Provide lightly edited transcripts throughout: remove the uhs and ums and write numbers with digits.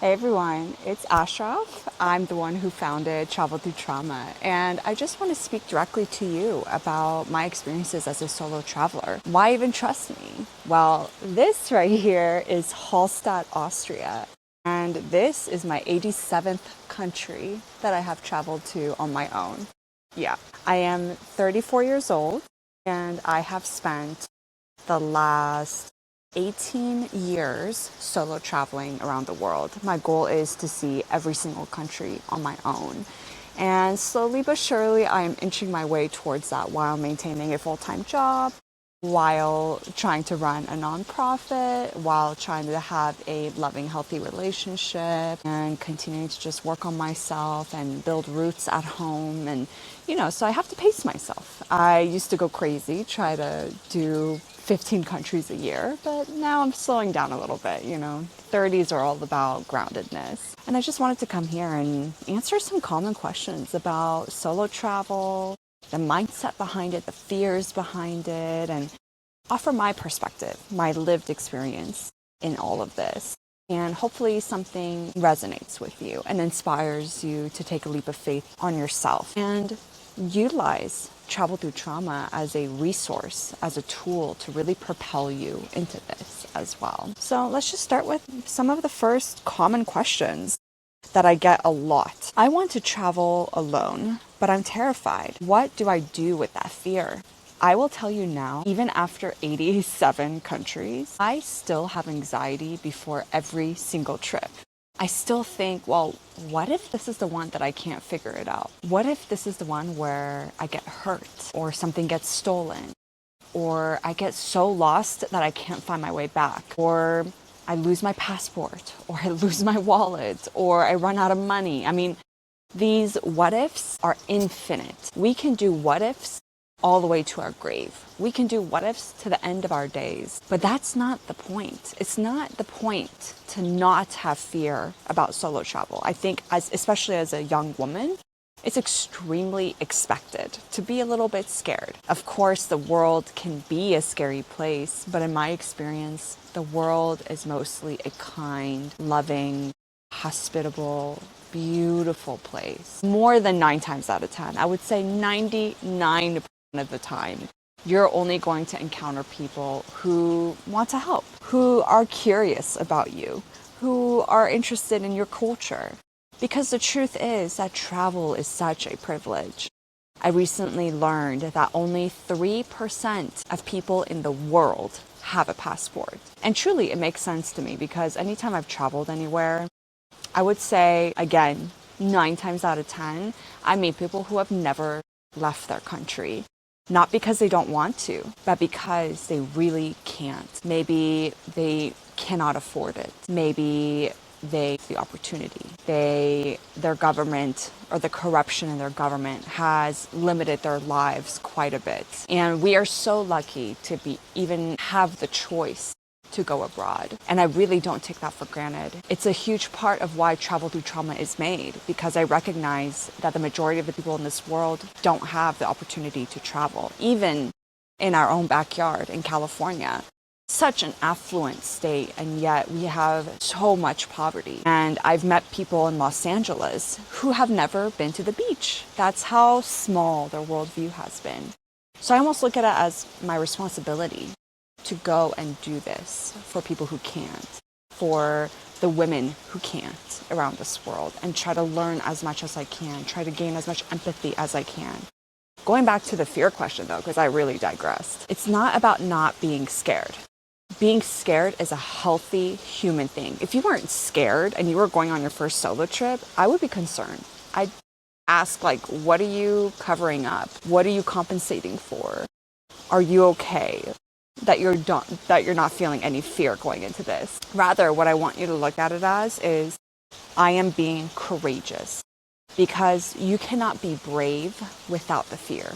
Hey everyone, it's Ashraf. I'm the one who founded Travel Through Trauma, and I just want to speak directly to you about my experiences as a solo traveler. Why even trust me? Well, this right here is Hallstatt, Austria, and this is my 87th country that I have traveled to on my own. Yeah, I am 34 years old, and I have spent the last 18 years solo traveling around the world. My goal is to see every single country on my own. And slowly but surely, I am inching my way towards that while maintaining a full time job, while trying to run a nonprofit, while trying to have a loving, healthy relationship, and continuing to just work on myself and build roots at home. And, so I have to pace myself. I used to go crazy, try to do 15 countries a year, but now I'm slowing down a little bit, 30s are all about groundedness. And I just wanted to come here and answer some common questions about solo travel, the mindset behind it, the fears behind it, and offer my perspective, my lived experience in all of this. And hopefully something resonates with you and inspires you to take a leap of faith on yourself and utilize Travel Through Trauma as a resource, as a tool to really propel you into this as well. So let's just start with some of the first common questions that I get a lot. I want to travel alone, but I'm terrified. What do I do with that fear? I will tell you now, even after 87 countries, I still have anxiety before every single trip. I still think, well, what if this is the one that I can't figure it out? What if this is the one where I get hurt or something gets stolen? Or I get so lost that I can't find my way back? Or I lose my passport, or I lose my wallet, or I run out of money. I mean, these what ifs are infinite. We can do what ifs all the way to our grave. We can do what ifs to the end of our days. But that's not the point. It's not the point to not have fear about solo travel. I think especially as a young woman, it's extremely expected to be a little bit scared. Of course, the world can be a scary place, but in my experience, the world is mostly a kind, loving, hospitable, beautiful place. More than 9 times out of 10. I would say 99% of the time. You're only going to encounter people who want to help, who are curious about you, who are interested in your culture. Because the truth is that travel is such a privilege. I recently learned that only 3% of people in the world have a passport. And truly, it makes sense to me because anytime I've traveled anywhere, I would say, again, 9 times out of 10, I meet people who have never left their country. Not because they don't want to, but because they really can't. Maybe they cannot afford it. Maybe the opportunity. Their government or the corruption in their government has limited their lives quite a bit. And we are so lucky to even have the choice to go abroad. And I really don't take that for granted. It's a huge part of why Travel Through Trauma is made, because I recognize that the majority of the people in this world don't have the opportunity to travel, even in our own backyard in California. Such an affluent state, and yet we have so much poverty. And I've met people in Los Angeles who have never been to the beach. That's how small their worldview has been. So I almost look at it as my responsibility to go and do this for people who can't, for the women who can't around this world, and try to learn as much as I can, try to gain as much empathy as I can. Going back to the fear question though, because I really digressed. It's not about not being scared. Being scared is a healthy human thing. If you weren't scared and you were going on your first solo trip, I would be concerned. I'd ask, what are you covering up? What are you compensating for? Are you okay? That you're not feeling any fear going into this. Rather, what I want you to look at it as is, I am being courageous, because you cannot be brave without the fear.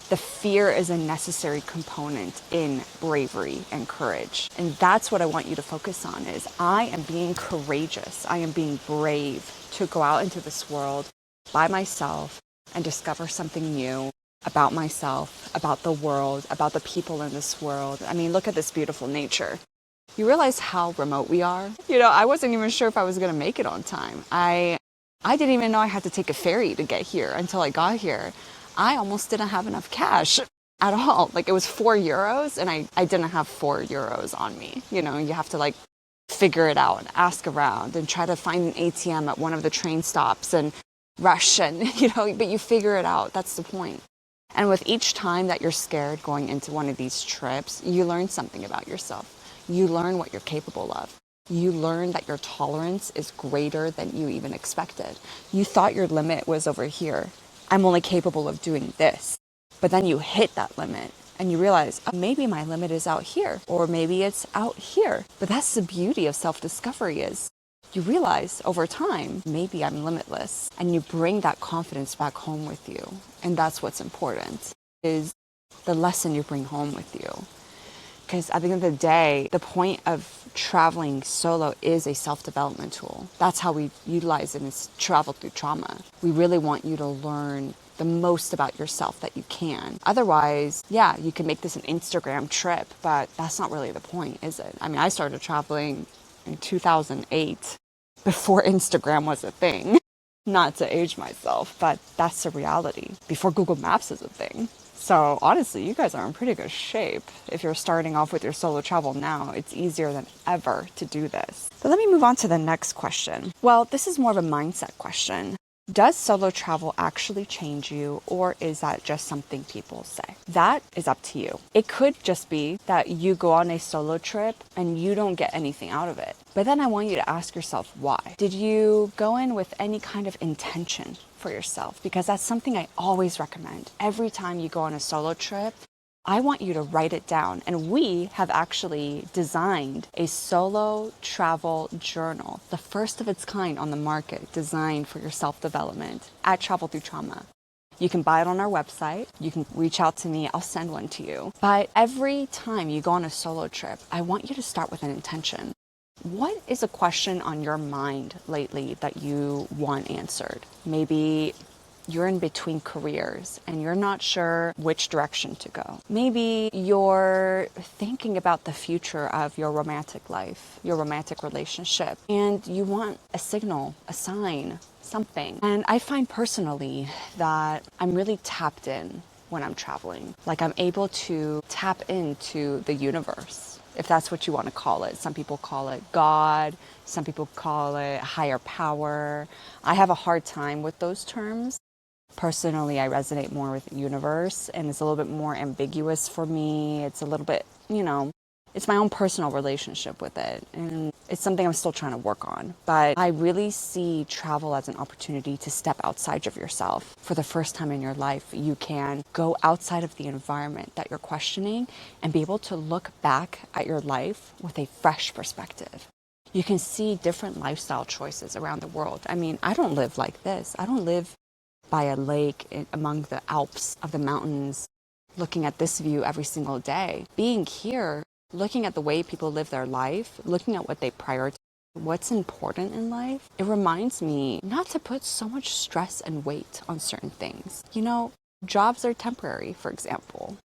The fear is a necessary component in bravery and courage. And that's what I want you to focus on is, I am being courageous. I am being brave to go out into this world by myself and discover something new about myself, about the world, about the people in this world. I mean, look at this beautiful nature. You realize how remote we are? I wasn't even sure if I was going to make it on time. I didn't even know I had to take a ferry to get here until I got here. I almost didn't have enough cash at all. Like it was €4 and I didn't have €4 on me. You have to like figure it out and ask around and try to find an ATM at one of the train stops and rush and, but you figure it out. That's the point. And with each time that you're scared going into one of these trips, you learn something about yourself. You learn what you're capable of. You learn that your tolerance is greater than you even expected. You thought your limit was over here. I'm only capable of doing this. But then you hit that limit and you realize, oh, maybe my limit is out here, or maybe it's out here. But that's the beauty of self-discovery is you realize over time, maybe I'm limitless. And you bring that confidence back home with you. And that's what's important, is the lesson you bring home with you. Because at the end of the day, the point of traveling solo is a self-development tool. That's how we utilize it, is travel through trauma. We really want you to learn the most about yourself that you can. Otherwise, yeah, you can make this an Instagram trip, but that's not really the point, is it? I mean, I started traveling in 2008, before Instagram was a thing. Not to age myself, but that's the reality. Before Google Maps is a thing. So honestly, you guys are in pretty good shape. If you're starting off with your solo travel now, it's easier than ever to do this. But let me move on to the next question. Well, this is more of a mindset question. Does solo travel actually change you, or is that just something people say? That is up to you. It could just be that you go on a solo trip and you don't get anything out of it. But then I want you to ask yourself why. Did you go in with any kind of intention for yourself? Because that's something I always recommend. Every time you go on a solo trip, I want you to write it down. And we have actually designed a solo travel journal, the first of its kind on the market, designed for your self-development at Travel Through Trauma. You can buy it on our website. You can reach out to me. I'll send one to you. But every time you go on a solo trip, I want you to start with an intention. What is a question on your mind lately that you want answered? Maybe you're in between careers and you're not sure which direction to go. Maybe you're thinking about the future of your romantic life, your romantic relationship, and you want a signal, a sign, something. And I find personally that I'm really tapped in when I'm traveling. Like I'm able to tap into the universe, if that's what you want to call it. Some people call it God, some people call it higher power. I have a hard time with those terms. Personally, I resonate more with universe, and it's a little bit more ambiguous for me. It's a little bit, it's my own personal relationship with it, and it's something I'm still trying to work on. But I really see travel as an opportunity to step outside of yourself. For the first time in your life, you can go outside of the environment that you're questioning and be able to look back at your life with a fresh perspective. You can see different lifestyle choices around the world. I mean, I don't live like this. I don't live by a lake among the Alps of the mountains, looking at this view every single day. Being here, looking at the way people live their life, looking at what they prioritize, what's important in life, it reminds me not to put so much stress and weight on certain things. Jobs are temporary, for example,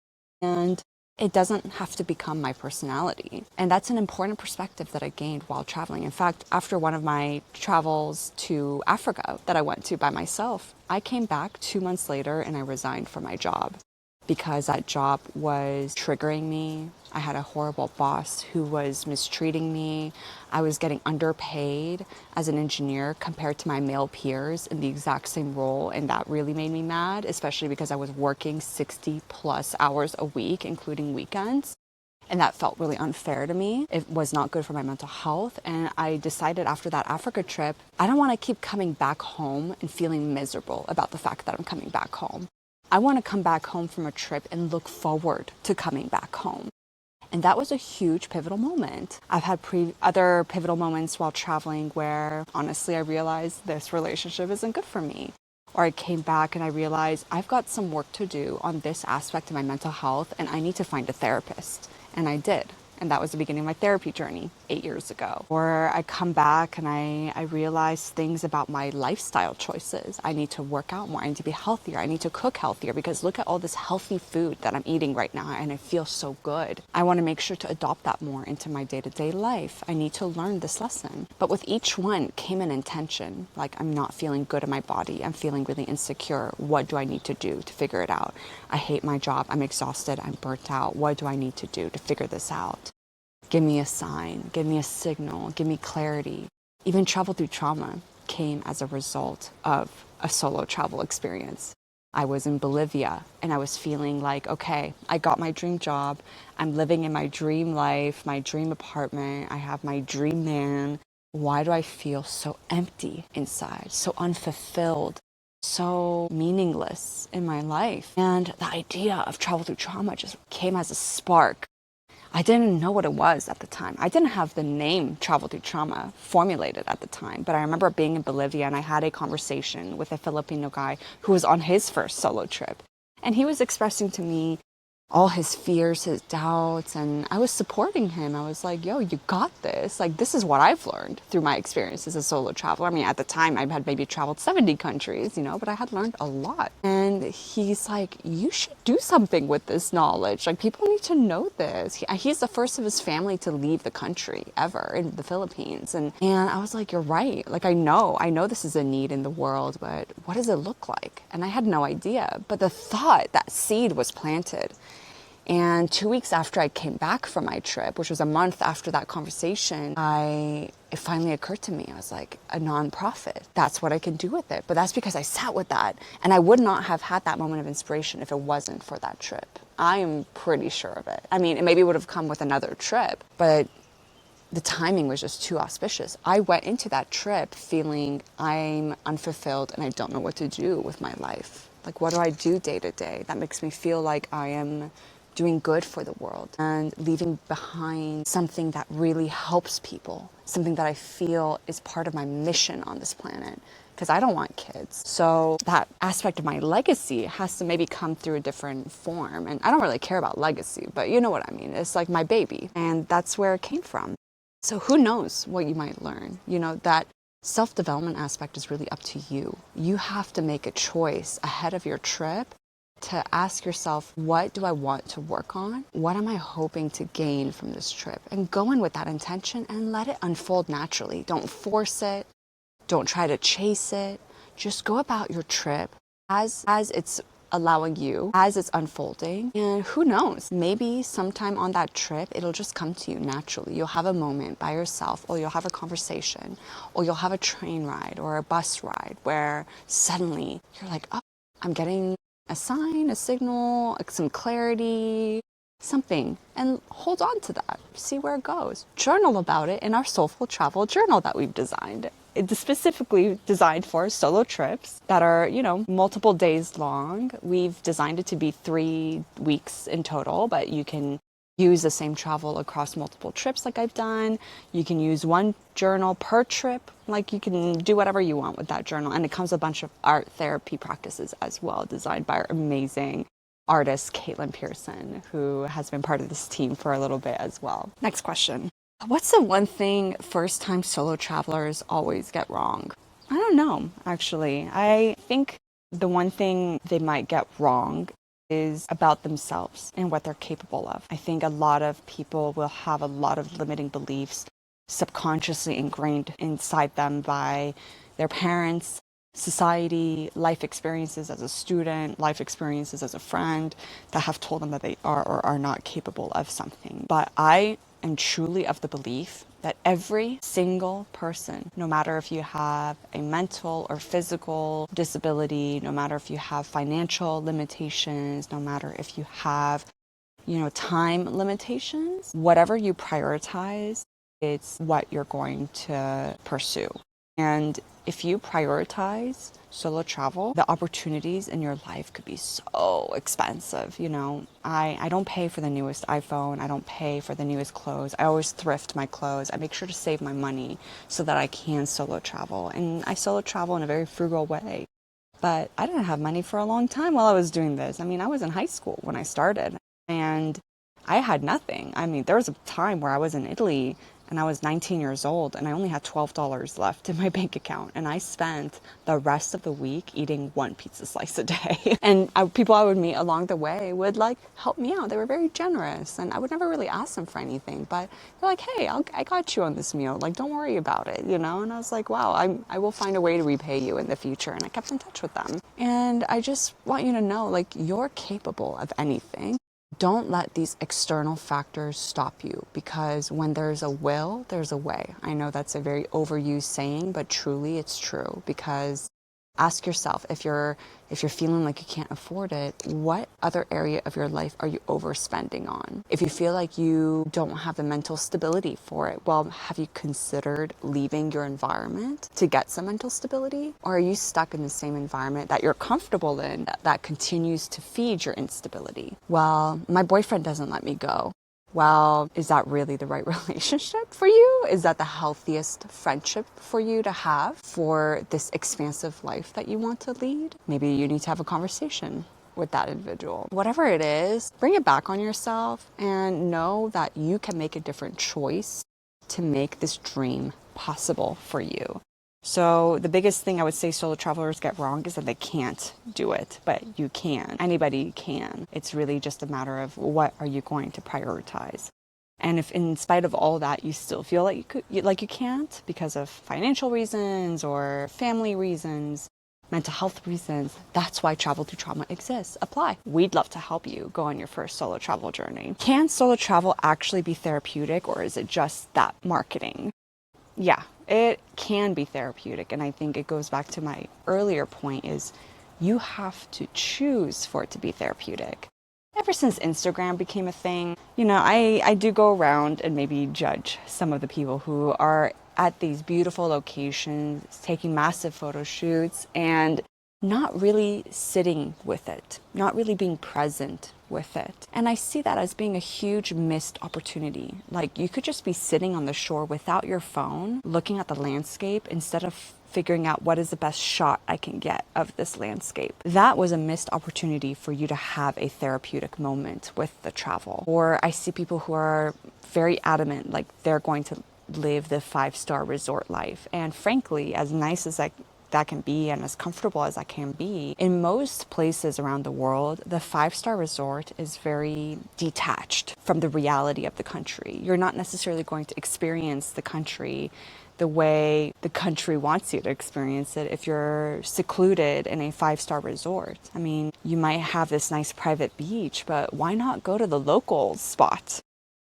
and it doesn't have to become my personality. And that's an important perspective that I gained while traveling. In fact, after one of my travels to Africa that I went to by myself, I came back 2 months later and I resigned from my job because that job was triggering me. I had a horrible boss who was mistreating me. I was getting underpaid as an engineer compared to my male peers in the exact same role, and that really made me mad, especially because I was working 60 plus hours a week, including weekends. And that felt really unfair to me. It was not good for my mental health. And I decided after that Africa trip, I don't want to keep coming back home and feeling miserable about the fact that I'm coming back home. I want to come back home from a trip and look forward to coming back home. And that was a huge pivotal moment. I've had other pivotal moments while traveling where honestly I realized this relationship isn't good for me. Or I came back and I realized I've got some work to do on this aspect of my mental health and I need to find a therapist. And I did. And that was the beginning of my therapy journey 8 years ago. Or I come back and I realize things about my lifestyle choices. I need to work out more. I need to be healthier. I need to cook healthier because look at all this healthy food that I'm eating right now and it feels so good. I want to make sure to adopt that more into my day-to-day life. I need to learn this lesson. But with each one came an intention. Like, I'm not feeling good in my body. I'm feeling really insecure. What do I need to do to figure it out? I hate my job. I'm exhausted. I'm burnt out. What do I need to do to figure this out? Give me a sign, give me a signal, give me clarity. Even travel through trauma came as a result of a solo travel experience. I was in Bolivia and I was feeling like, okay, I got my dream job. I'm living in my dream life, my dream apartment. I have my dream man. Why do I feel so empty inside, so unfulfilled, so meaningless in my life? And the idea of travel through trauma just came as a spark. I didn't know what it was at the time. I didn't have the name travel through trauma formulated at the time, but I remember being in Bolivia and I had a conversation with a Filipino guy who was on his first solo trip. And he was expressing to me all his fears, his doubts, and I was supporting him. I was like, yo, you got this. Like, this is what I've learned through my experience as a solo traveler. I mean, at the time, I had maybe traveled 70 countries, but I had learned a lot. And he's like, you should do something with this knowledge. Like, people need to know this. He's the first of his family to leave the country ever in the Philippines. And I was like, you're right. Like, I know this is a need in the world, but what does it look like? And I had no idea. But the thought, that seed was planted. And 2 weeks after I came back from my trip, which was a month after that conversation, it finally occurred to me. I was like, a nonprofit, that's what I can do with it. But that's because I sat with that. And I would not have had that moment of inspiration if it wasn't for that trip. I am pretty sure of it. I mean, it maybe would have come with another trip, but the timing was just too auspicious. I went into that trip feeling I'm unfulfilled and I don't know what to do with my life. Like, what do I do day to day that makes me feel like I am doing good for the world and leaving behind something that really helps people, something that I feel is part of my mission on this planet, because I don't want kids. So that aspect of my legacy has to maybe come through a different form. And I don't really care about legacy, but you know what I mean. It's like my baby, and that's where it came from. So who knows what you might learn? That self-development aspect is really up to you. You have to make a choice ahead of your trip to ask yourself, what do I want to work on? What am I hoping to gain from this trip? And go in with that intention and let it unfold naturally. Don't force it. Don't try to chase it. Just go about your trip as it's allowing you, as it's unfolding. And who knows, maybe sometime on that trip, it'll just come to you naturally. You'll have a moment by yourself, or you'll have a conversation, or you'll have a train ride or a bus ride where suddenly you're like, oh, I'm getting a sign, a signal, some clarity, something, and hold on to that. See where it goes. Journal about it in our Soulful Travel journal that we've designed. It's specifically designed for solo trips that are, multiple days long. We've designed it to be 3 weeks in total, but you can use the same travel across multiple trips like I've done. You can use one journal per trip. Like, you can do whatever you want with that journal. And it comes with a bunch of art therapy practices as well, designed by our amazing artist, Caitlin Pearson, who has been part of this team for a little bit as well. Next question. What's the one thing first-time solo travelers always get wrong? I don't know, actually. I think the one thing they might get wrong is about themselves and what they're capable of. I think a lot of people will have a lot of limiting beliefs subconsciously ingrained inside them by their parents, society, life experiences as a student, life experiences as a friend that have told them that they are or are not capable of something. But I am truly of the belief that every single person, no matter if you have a mental or physical disability, no matter if you have financial limitations, no matter if you have, time limitations, whatever you prioritize, it's what you're going to pursue. And if you prioritize solo travel, the opportunities in your life could be so expensive. I don't pay for the newest iPhone. I don't pay for the newest clothes. I always thrift my clothes. I make sure to save my money so that I can solo travel. And I solo travel in a very frugal way. But I didn't have money for a long time while I was doing this. I mean, I was in high school when I started. And I had nothing. I mean, there was a time where I was in Italy and I was 19 years old and I only had $12 left in my bank account. And I spent the rest of the week eating one pizza slice a day. And people I would meet along the way would like help me out. They were very generous and I would never really ask them for anything. But they're like, hey, I got you on this meal. Like, don't worry about it, you know? And I was like, wow, I will find a way to repay you in the future. And I kept in touch with them. And I just want you to know, like, you're capable of anything. Don't let these external factors stop you, because when there's a will, there's a way. I know that's a very overused saying, but truly it's true. Because ask yourself, if you're feeling like you can't afford it, what other area of your life are you overspending on? If you feel like you don't have the mental stability for it, well, have you considered leaving your environment to get some mental stability? Or are you stuck in the same environment that you're comfortable in that continues to feed your instability? Well, my boyfriend doesn't let me go. Well, is that really the right relationship for you? Is that the healthiest friendship for you to have for this expansive life that you want to lead? Maybe you need to have a conversation with that individual. Whatever it is, bring it back on yourself and know that you can make a different choice to make this dream possible for you. So the biggest thing I would say solo travelers get wrong is that they can't do it, but you can. Anybody can. It's really just a matter of what are you going to prioritize. And if in spite of all that, you still feel like you can't because of financial reasons or family reasons, mental health reasons, that's why Travel Through Trauma exists. Apply. We'd love to help you go on your first solo travel journey. Can solo travel actually be therapeutic, or is it just that marketing? Yeah, it can be therapeutic. And I think it goes back to my earlier point is you have to choose for it to be therapeutic. Ever since Instagram became a thing, I do go around and maybe judge some of the people who are at these beautiful locations, taking massive photo shoots and not really sitting with it, not really being present with it. And I see that as being a huge missed opportunity. Like, you could just be sitting on the shore without your phone, looking at the landscape instead of figuring out what is the best shot I can get of this landscape. That was a missed opportunity for you to have a therapeutic moment with the travel. Or I see people who are very adamant, like they're going to live the 5-star resort life. And frankly, as nice as that can be and as comfortable as that can be, in most places around the world, the 5-star resort is very detached from the reality of the country. You're not necessarily going to experience the country the way the country wants you to experience it if you're secluded in a 5-star resort. I mean, you might have this nice private beach, but why not go to the local spot?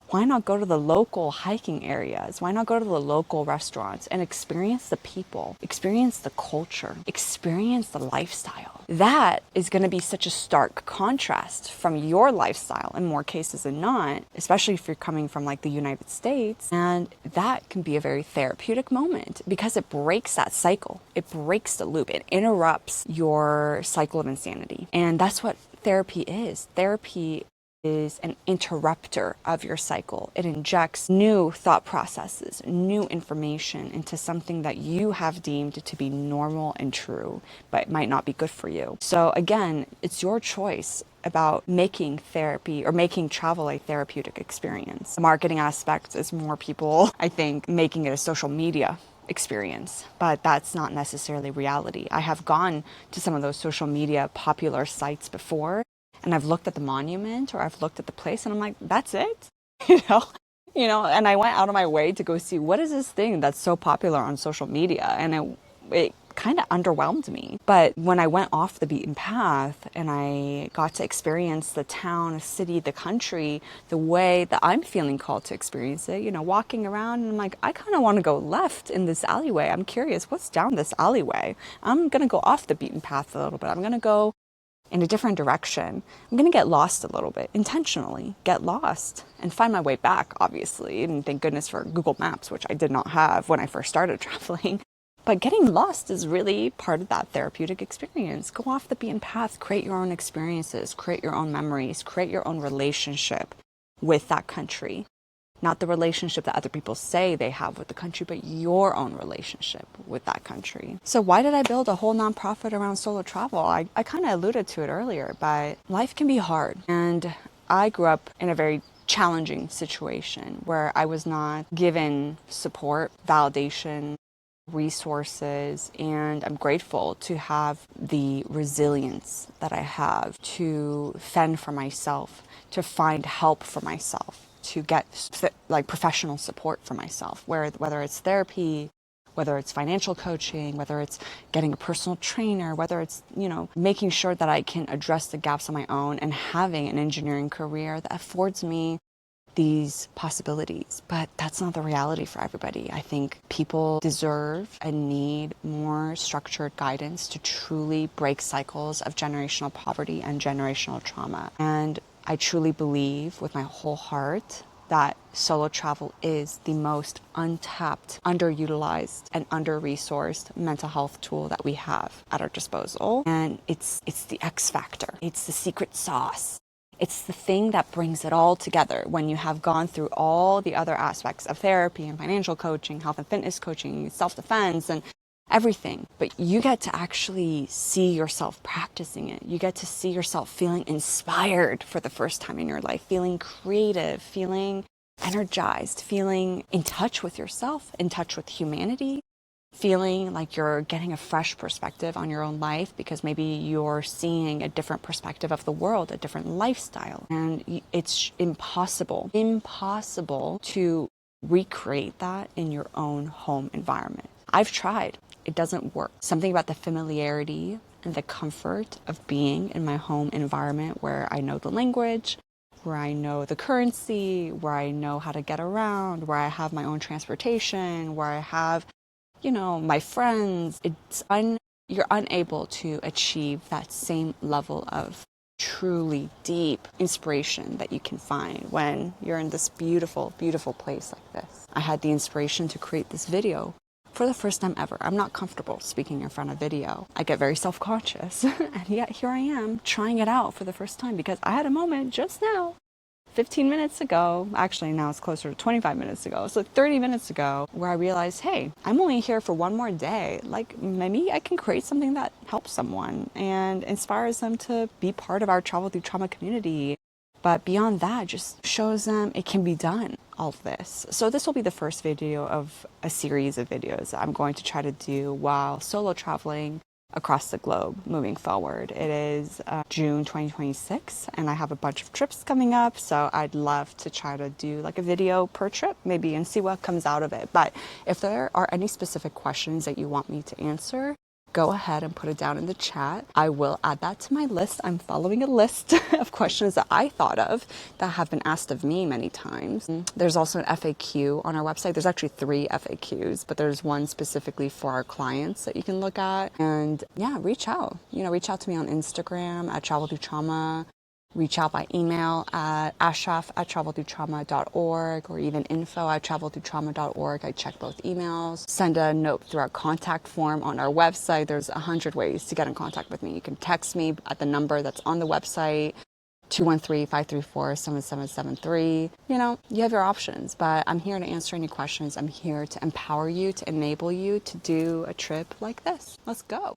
Why not go to the local hiking areas? Why not go to the local restaurants and experience the people, experience the culture, experience the lifestyle? That is going to be such a stark contrast from your lifestyle in more cases than not, especially if you're coming from like the United States. And that can be a very therapeutic moment because it breaks that cycle. It breaks the loop. It interrupts your cycle of insanity. And that's what therapy is. Therapy is an interrupter of your cycle. It injects new thought processes, new information into something that you have deemed to be normal and true, but it might not be good for you. So again, it's your choice about making therapy or making travel a therapeutic experience. The marketing aspect is more people, I think, making it a social media experience, but that's not necessarily reality. I have gone to some of those social media popular sites before, and I've looked at the monument or I've looked at the place and I'm like, that's it? And I went out of my way to go see what is this thing that's so popular on social media. And it kind of underwhelmed me. But when I went off the beaten path and I got to experience the town, the city, the country, the way that I'm feeling called to experience it, walking around and I'm like, I kind of want to go left in this alleyway. I'm curious, what's down this alleyway? I'm going to go off the beaten path a little bit. I'm going to go in a different direction. I'm going to get lost a little bit, intentionally get lost and find my way back, obviously. And thank goodness for Google Maps, which I did not have when I first started traveling. But getting lost is really part of that therapeutic experience. Go off the beaten path, create your own experiences, create your own memories, create your own relationship with that country. Not the relationship that other people say they have with the country, but your own relationship with that country. So why did I build a whole nonprofit around solo travel? I kind of alluded to it earlier, but life can be hard. And I grew up in a very challenging situation where I was not given support, validation, resources, and I'm grateful to have the resilience that I have to fend for myself, to find help for myself, to get like professional support for myself, whether it's therapy, whether it's financial coaching, whether it's getting a personal trainer, whether it's, making sure that I can address the gaps on my own and having an engineering career that affords me these possibilities. But that's not the reality for everybody. I think people deserve and need more structured guidance to truly break cycles of generational poverty and generational trauma. And I truly believe with my whole heart that solo travel is the most untapped, underutilized, and under-resourced mental health tool that we have at our disposal. And it's the X factor. It's the secret sauce. It's the thing that brings it all together when you have gone through all the other aspects of therapy and financial coaching, health and fitness coaching, self-defense, and everything. But you get to actually see yourself practicing it. You get to see yourself feeling inspired for the first time in your life, feeling creative, feeling energized, feeling in touch with yourself, in touch with humanity, feeling like you're getting a fresh perspective on your own life because maybe you're seeing a different perspective of the world, a different lifestyle. And it's impossible to recreate that in your own home environment. I've tried. It doesn't work. Something about the familiarity and the comfort of being in my home environment where I know the language, where I know the currency, where I know how to get around, where I have my own transportation, where I have my friends, you're unable to achieve that same level of truly deep inspiration that you can find when you're in this beautiful, beautiful place like this. I had the inspiration to create this video for the first time ever. I'm not comfortable speaking in front of video. I get very self-conscious, and yet here I am trying it out for the first time because I had a moment just now 15 minutes ago, actually now it's closer to 25 minutes ago, so 30 minutes ago, where I realized, hey, I'm only here for one more day. Like maybe I can create something that helps someone and inspires them to be part of our Travel Through Trauma community. But beyond that, just shows them it can be done, all of this. So this will be the first video of a series of videos I'm going to try to do while solo traveling across the globe moving forward. It is June 2026 and I have a bunch of trips coming up, so I'd love to try to do like a video per trip maybe and see what comes out of it. But if there are any specific questions that you want me to answer, go ahead and put it down in the chat. I will add that to my list. I'm following a list of questions that I thought of that have been asked of me many times. There's also an FAQ on our website. There's actually 3 FAQs, but there's one specifically for our clients that you can look at. And yeah, reach out. Reach out to me on Instagram at Travel Through Trauma. Reach out by email at ashraf@travelthroughtrauma.org or even info@travelthroughtrauma.org. I check both emails. Send a note through our contact form on our website. There's 100 ways to get in contact with me. You can text me at the number that's on the website, 213-534-7773. You have your options, but I'm here to answer any questions. I'm here to empower you, to enable you to do a trip like this. Let's go.